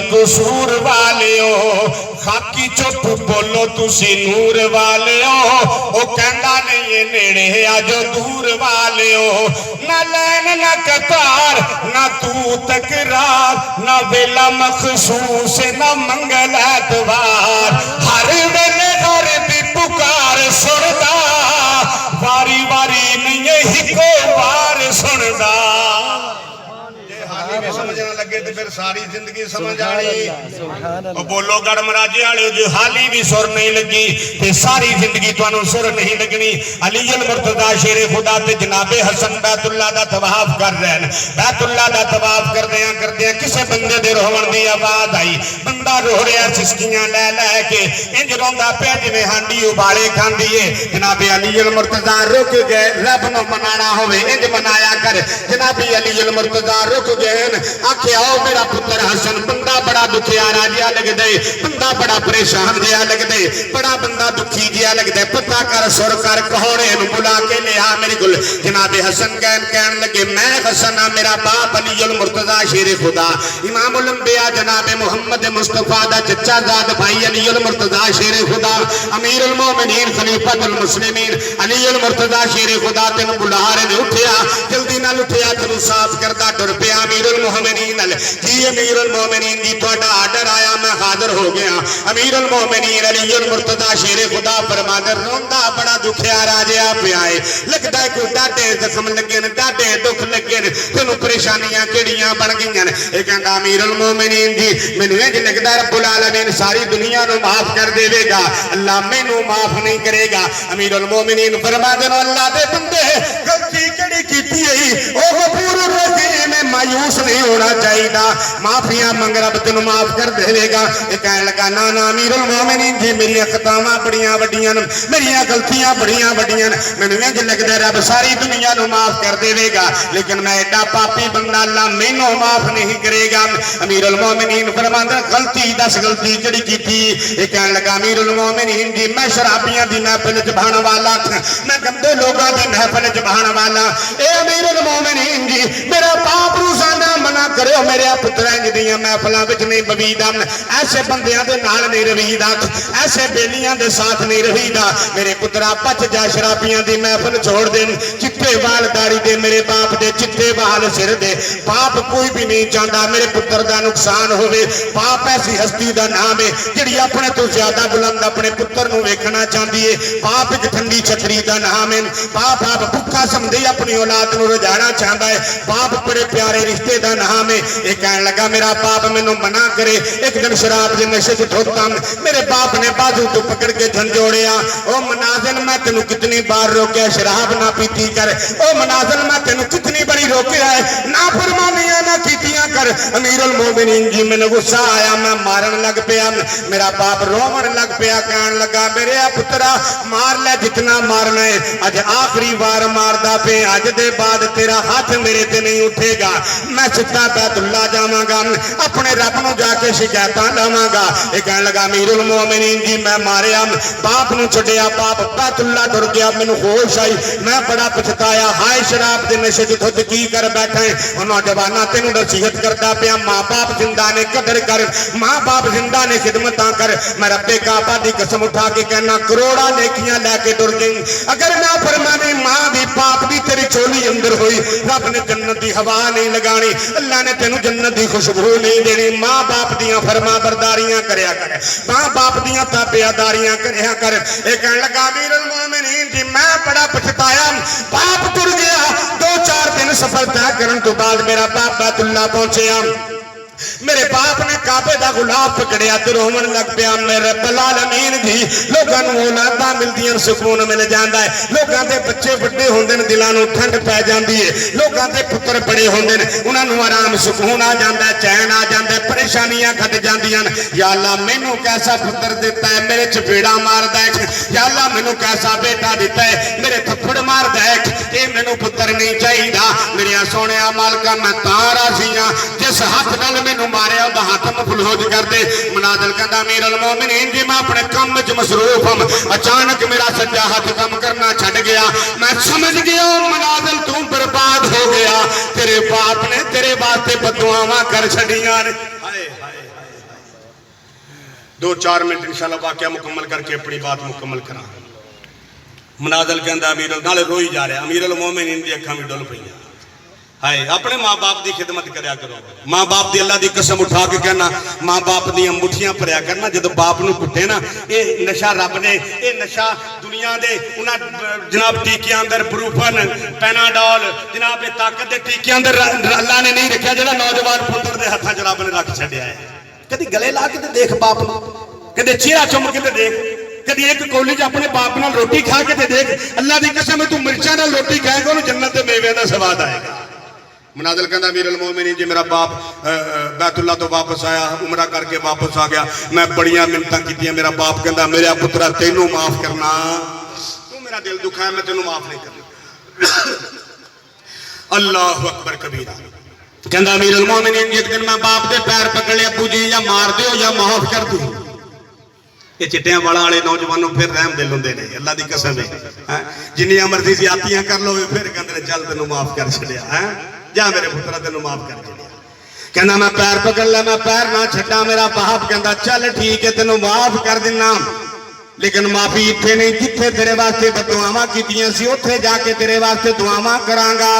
कसूर वाले हो खाकी चुप बोलो तुसी नूर वाले हो ओ कहंदा नहीं ये नेड़े आजो दूर वाले हो ना लैन ना कतार ना तू तकरार ना वेला मखसूस ना मंगल एतवार हर वेले हर दी पुकार सुनदा वारी वारी नहीं हिको बार सुनदा समझना लगे तो फिर सारी जिंदगी समझ आनी। बोलो गढ़ महाराजे वाले जो हाली भी सुर नहीं लगी ते सारी जिंदगी तुहानू सुर नहीं लगनी। अली अल मुर्तजा शेरे खुदा ते जनाबे हसन बैतुल्ला दा तवाफ कर रहे हैं। बैतुल्ला दा तवाफ करदे किसे बंदे दे रोवन दी आवाज आई। बंदा रो रहा सिसकियां लै लै के इंज रोंदा पिया जिवें हांडी उबाले खांदी है। जनाबे अली अल मुर्तजा रुक गए रब नूं मनाना होवे इंज मनाया कर। जनाबे अली अल मुर्तजा रुक गए आखे आओ मेरा पुत्र हसन बंदा बड़ा दुखियारा जिहा लगदे बंदा बड़ा परेशान जिहा लगदे बड़ा बंदा दुखी जिहा लगदे पता कर सुर कर कहोड़े नूं बुला के लिया मेरे कोल। जनाबे हसन कहन लगे मैं हसन हां मेरा बाप अली अल मुर्तजा शेरे खुदा इमाम उल अंबिया जनाबे मुहम्मद मुस्तफा दा चचा जाद भाई अली अल मुर्तजा शेरे खुदा अमीर उल मोमिनीन खलीफतुल मुस्लिमीन अली अल मुर्तजा शेरे खुदा तेन बुला रहे उठिया जल्दी नाल उठिया तेन साफ करदा टुर पिया अमीरुल मोमिनीन जी अमीरुल मोमिनीन जी तुहाडा आर्डर आया मैं हाजिर हो गया। अमीरुल मोमिनीन अली अल मुर्तजा शेरे खुदा फरमांदा रोंदा बड़ा दुखिया राजिया पिया है लगदा है कोई डाडे जख्म लगे ने डाडे दुख लगे ने तेनू परेशानियां केड़ियां बन गईयां ने। ए कहंदा अमीरुल मोमिनीन जी मैनू इंज लगदा रब्बुल आलमीन सारी दुनिया नू माफ कर देवेगा अल्लाह मैनू माफ नहीं करेगा। अमीरुल मोमिनीन फरमांदे अल्लाह दे बंदे गलती केड़ी कीती है ओ गफूर रहीम मायूस नहीं होना चाहिए माफिया मंग रब तेन माफ कर देगा। कह लगा ना ना अमीरुल मोमिनीन जी मेरी खतावां बड़ियां वड्डियां मेरी गलतियां बड़ियां वड्डियां मैनूं इंज लगदा रब सारी दुनिया नूं माफ कर देगा लेकिन मैं एडा पापी बंदा अल्लाह मैनूं माफ नहीं करेगा। अमीरुल मोमिनीन फरमांदा गलती दस गलती केड़ी कीती। कह लगा अमीरुल मोमिनीन जी मैं शराबियां दी महफिल च बहण वाला मैं गंदे लोगों की महफिल च बहण वाला। ए अमीरुल मोमिनीन जी मेरा पाप रोजाना मना करो मेरे पुत्र इंज दियां महफिलां विच नहीं बवीदा ऐसे बंदियां दे नाल नहीं रवीदा ऐसे बेलियां दे साथ नहीं रवीदा। मेरे पुत्रा बच जा शराबियां दी महफिल छोड़ दे चिट्टे वाल दाढ़ी दे मेरे बाप दे चिट्टे वाल सिर दे पाप कोई भी नहीं चाहता मेरे पुत्र दा नुकसान होवे। पाप ऐसी हस्ती दा नाम है जिहड़ी अपने तो ज्यादा बुलंद अपने पुत्र नूं वेखना चाहती है। पाप एक ठंडी छतरी दा नाम है। पाप आप भुखा समझे अपनी औलाद नूं रजाना चाहता है। पाप बड़े प्यारे रिश्ते दा नाम है। एक कहन लगा मेरा बाप मैनू मना करे। एक दिन शराब के नशे च धोता मेरे बाप ने बाजू तो पकड़ के झंझोड़िया ओ मनाजिल मैं तेनू कितनी बार रोकया शराब ना पीती कर। ओ मनाजिल मैं तेनू कितनी बड़ी रोकया है ना फरमानियां ना कीतियां कर। अमीरुल मोमिनीन जी मैनू गुस्सा आया मैं मारन लग पिया। मेरा बाप रोवन लग पिया कहन लगा मेरे पुत्रा मार ले जितना मारना है अज आखिरी बार मारदा पे अज दे बाद तेरा हाथ मेरे ते नहीं उठेगा। मैं सीधा बैतुल्ला जावांगा अपने रब नूं जाके शिकायत लवांगा। कह लगा अमीरुल मोमिनीन जी मैं मारिया बाप नूं छड्डिया बाप बैतुल्ला टुर गया मैनू होश आई मैं बड़ा पछताया हाय शराब के नशे च खुद की कर बैठा है। नौजवाना तेनू नसीहत करता पिया माँ बाप जिंदा ने कदर कर माँ बाप जिंदा ने खिदमत कर। मैं रब्बे काबा दी कसम उठा के कहना करोड़ा नेकियां लैके टुर गई अगर ना फरमानी माँ भी बाप भी तेरी चोली अंदर हुई रब ने जन्नत की हवा नहीं लगानी अल्लाह ने तेनू जन्नत की खुशबू नहीं देनी। माँ बाप दियां फरमा बरदारियां करया कर माँ बाप दियां ताबेदारियां करया कर। ये कहन लगा अमीरुल मोमिनीन जी मैं बड़ा पछताया बाप टुर गया। 2-4 दिन सफर तय करने तो बाद मेरा बाप बैतुल्ला पहुंचया मेरे बाप ने काबे का गुलाब पकड़िया तो रोवन लग पिया मेरे रब्बुल आलमीन जी लोगों को औलादां मिलदियां सुकून मिल जाता है। लोगों के बच्चे बड़े होंदे ने दिलों नूं ठंड पै जाती है। लोगों के पुत्र बड़े होंदे ने उन्हां नूं आराम सुकून आ जाता है चैन आ जाता है परेशानियां घट जांदियां ने। या अल्लाह मैनू कैसा पुत्र दिता है मेरे चपेड़ा मारदा है। या अल्लाह मैनू कैसा बेटा दिता है मेरे थप्पड़ मारदा है। ये मैनू पुत्र नहीं चाहिए मेरे सोने मालका मैं तां राज़ी हां जिस हाथ नाल मैनू मारिया उहदा हाथ मफलूज कर दे। मुनादिल कहंदा अमीरुल मोमिनीन जी मैं अपने काम च मसरूफ हूं अचानक मेरा सज्जा हाथ काम करना छड़ गया मैं समझ गया मुनादिल तू बर्बाद हो गया तेरे बाप ने तेरे वास्ते बदुआवां कर छड़ियां ने। 2-4 मिनट इंशाल्लाह वाकया मुकम्मल करके अपनी बात मुकम्मल करा। मनाजल कहता अमीर नाले रोई जा रहा, अमीर उल मोमिनीन दी अखां भी डुल पईयां। हाय अपने माँ बाप की खिदमत करया करो। माँ बाप की अल्लाह की कसम उठा के कहना, माँ बाप दी मुठियां भरिया करना। जो बाप नूं कुटे ना, ये नशा रब ने, ये नशा दुनिया दे उन्हां जनाब टीकियां अंदर ब्रूफन पैनाडोल जनाब ताकत के टीकियां अंदर अल्लाह ने नहीं रखा, जो नौजवान पुत्र के हत्थां च रब ने रख छड्या है। कदी गले ला के देख बाप नूं, कदे चेहरा चुम के देख, कदी एक कौली च अपने बाप नाल रोटी खा के देख। अल्लाह की कसम तू मिर्चां नाल रोटी खाएगा, उन्हें जन्नत के मेवे का स्वाद आएगा। मनाजल कहता अमीर उल मोमिनीन जी मेरा बाप बैतुल्ला तो वापस आया, उमरा करके वापस आ गया, मैं बड़ियां मिन्नतां कीतियां। मेरा बाप कहता मेरा पुत्रा तेनू माफ करना, तू मेरा दिल दुखाया, मैं तेनू माफ नहीं करना। अल्लाह अकबर कबीरा। कहता अमीर उल मोमिनीन जी एक दिन मैं बाप के पैर पकड़े, अबू जी या मार दो या माफ कर दो। ये चिट्टियां वाला वाले नौजवानों फिर रहम दिल होंगे ने, अल्लाह की कसम है। जिन्नियां मर्जी ज्यादतियां कर लो फिर कहते चल तेनू माफ कर छड्या है, जा मेरे पुत्रा तेनू माफ कर छड्या। कहना मैं पैर पकड़ लिया, मैं पैर ना छड्डा। मेरा बाप कहता चल ठीक है तेनू माफ कर दिना, लेकिन माफी इत्थे नहीं जिथे तेरे वास्ते बदुआवां कीतियां सी, उत्थे जाके तेरे वास्ते दुआवां करांगा,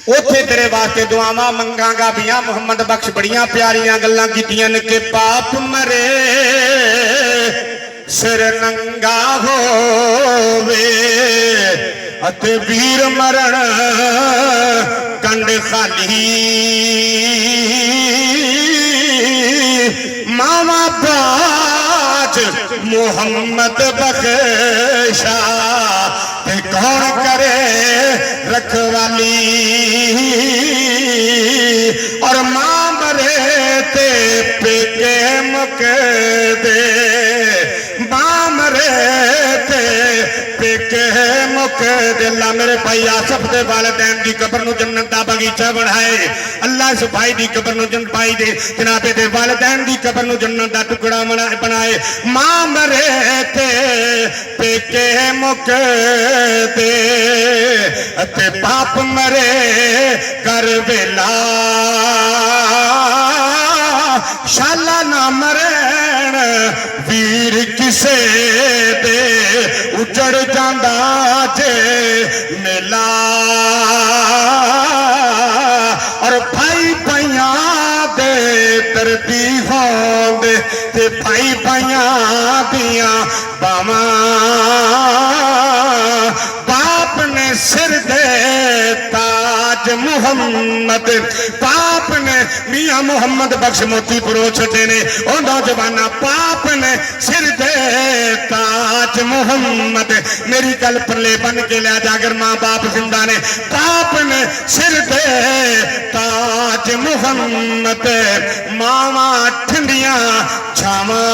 उत्थे तेरे वास्ते दुआवां मंगांगा। मियां मुहम्मद बख्श बड़ियां प्यारियां गल्लां कीतियां ने कि पाप मरे सिर नंगा होवे अते वीर मरण कंड खाली, मामा बाज मुहम्मद बख्शा ते कौन करे रखवाली, और मां मरे ते पेके मुक दे, मां मरे ते पेके मुक दे। अल्लाह मेरे भाई आसफ दे वालिदैन दी कब्र नूं जन्नत दा बगीचा बनाए। अल्लाह इस भाई दी कब्र नूं जन्नत भाई दे जनाबे दे वालिदैन दी कब्र नूं जन्नत दा टुकड़ा बनाए। मां मरे ते पेके मुक दे अते बाप मरे कर वेला, शाला ना मरन वीर किसे दे उजड़ जांदा जे मेला, और भाई भाइयां दे दर्दी होंदे ते भाई भाइयां दियां बावां, बाप ने सिर दे ताज मुहम्मद, बाप ने मियां मुहम्मद बख्श मोती परो छे ने ओ नौजवाना, बाप ने सिर दे ताज मुहम्मद। मेरी गल पल्ले बन के लिया जा, अगर मां बाप जिंदा ने, बाप ने सिर दे ताज मुहम्मद, मावा ठंडियां छावां।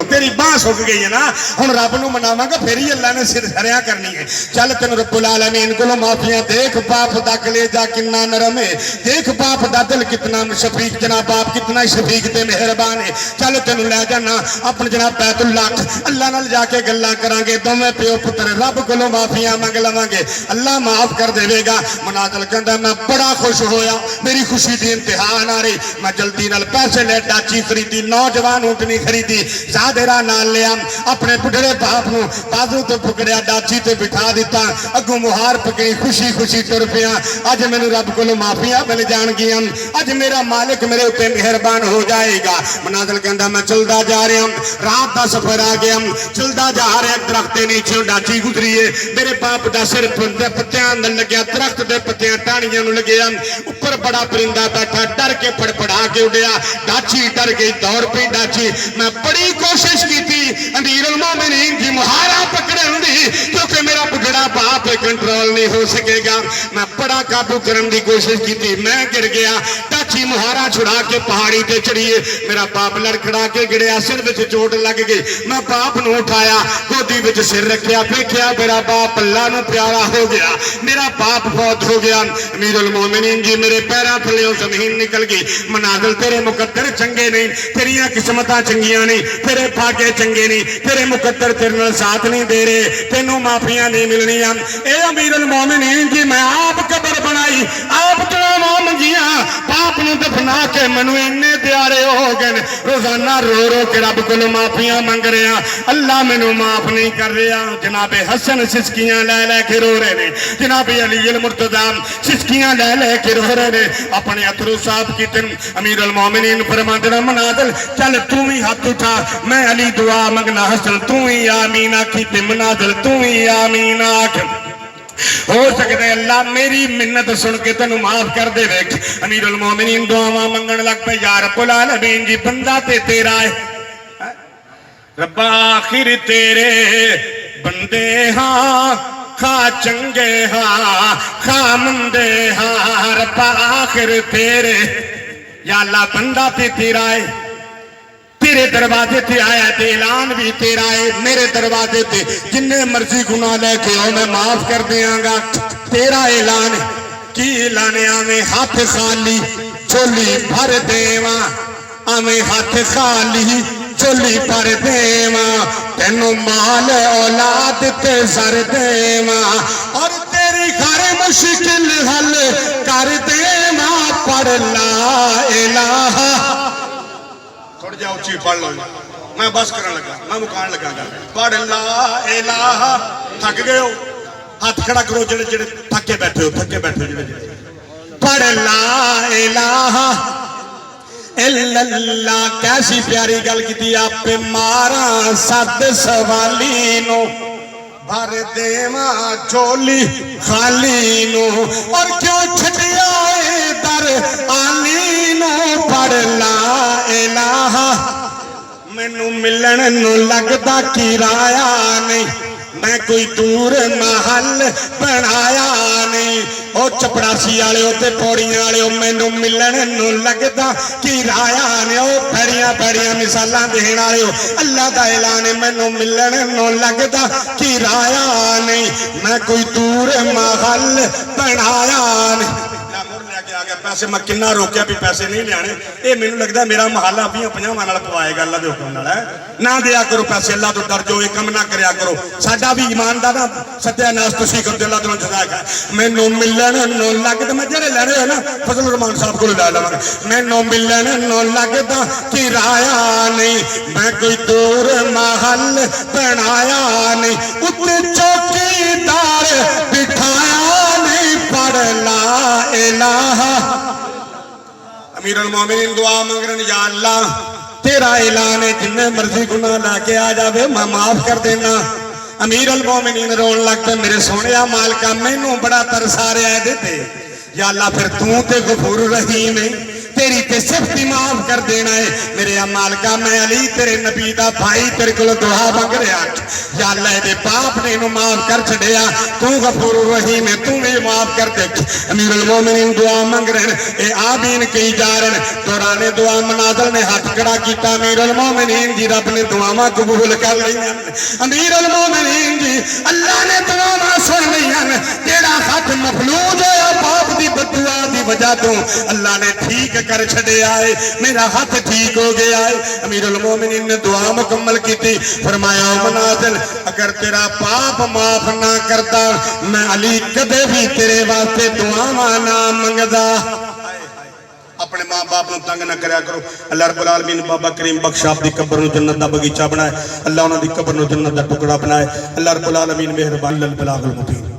तेरी बांह सुक गई है ना, हुण रब नूं मनावांगा फिर ही अल्लाह ने सिर हरिया करनी है। चल तेन रब्बुल आलमीन कोलों माफिया देख, बाप दा कलेजा कितना नरम है, देख बाप दा दिल कितना शफीक, जनाब बाप कितना शफीक ते मेहरबान है। चल तेन लै जाना अपने जनाब बैतुल्ला, अल्लाह नाल जाके गल्लां करांगे, दोवें प्यो पुत्र रब कोलों माफिया मंग लवांगे, अल्लाह माफ कर देवेगा। मनाजल कहंदा मैं बड़ा खुश होया, मेरी खुशी दी इंतहा ना रही, मैं जल्दी नाल पैसे ले डाची खरीदी, नौजवान ऊँटनी खरीदी, तेरा नाल लिया, अपने बुढ़े बाप नूं बाजू तो पकड़िया, डाची ते बिठा दिता, अगों मुहार पकड़ी, खुशी खुशी तुर पिया। अज मैनू रब कोलों माफिया मिल जाणगियां, अज मेरा मालिक मेरे उत्ते मेहरबान हो जाएगा। मनाजल कहंदा मैं चलदा जा रहा, रात का सफर आ गया, चलदा जा रहा, दरख्त के नीचे डाची गुजरी है, मेरे बाप का सिर पत्तियां अंदर लग्या, दरख्त के पत्तियां टाणियां नूं लगिया, उपर बड़ा परिंदा बैठा, डर के फड़फड़ा के उड़िया, डाची डर गई, दौड़ पई डाची। मैं बड़ी कोशिश की थी अमीर उल मोमिनीन जी मुहारा पकड़न दी, क्योंकि मेरा बुढ़ा बाप कंट्रोल नहीं हो सकेगा। मैं बड़ा काबू करने की कोशिश की थी, मैं गिर गया, डाची मुहारा छुड़ा के पहाड़ी ते चढ़िए, मेरा बाप लड़खड़ा के गिरया, सिर में चोट लग गई, मैं बाप नूं उठाया, गोदी विच सिर रखिया, देखिया मेरा बाप अल्लाह नूं प्यारा हो गया, मेरा बाप फौत हो गया। अमीर उल मोमिनीन जी मेरे पैरों थल्ले जमीन निकल गई। मनाजल तेरे मुकद्दर चंगे नहीं, तेरियां किस्मतां चंगियां नहीं, तेरे भाग्य चंगे नहीं, तेरे मुकद्दर तेरे नाल साथ नहीं दे रहे, तेनों माफियां नहीं मिलनियां। ए अमीर उल मोमिनीन जी मैं आप कब्र बनाई, आप दुआवां